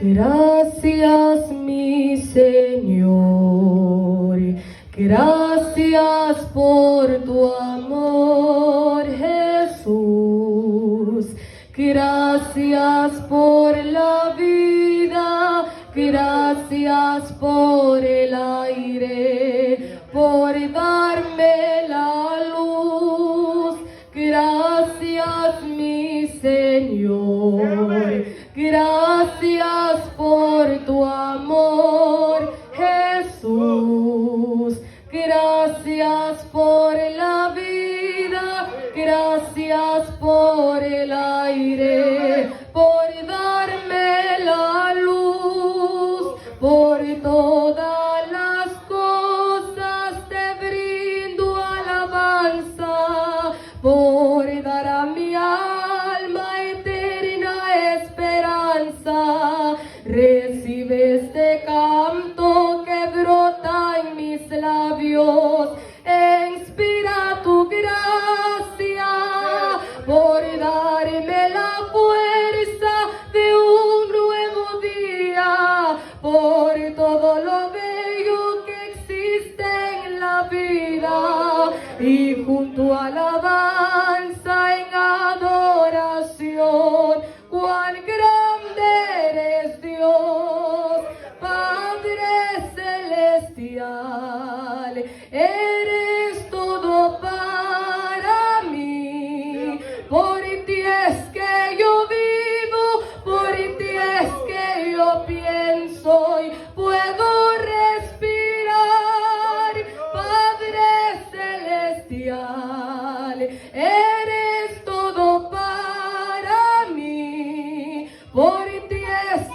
Gracias, mi Señor, gracias por tu amor, Jesús. Gracias por la vida, gracias por el aire, por darme la luz. Gracias, mi Señor, gracias por tu amor, Jesús. Gracias por la vida, gracias por el aire, por darme la luz. Por todas las cosas te brindo alabanza, por dar a mi alma eterna esperanza. Recibe este canto que brota en mis labios, inspira tu gracia por darme la fuerza de un nuevo día, por todo lo bello que existe en la vida, y junto a alabanza en adoración, cuán grande eres Dios, Padre celestial, eres todo para mí. Por ti es que yo vivo, por ti es que yo pienso y puedo respirar. Padre celestial, eres todo para mí. Por ti es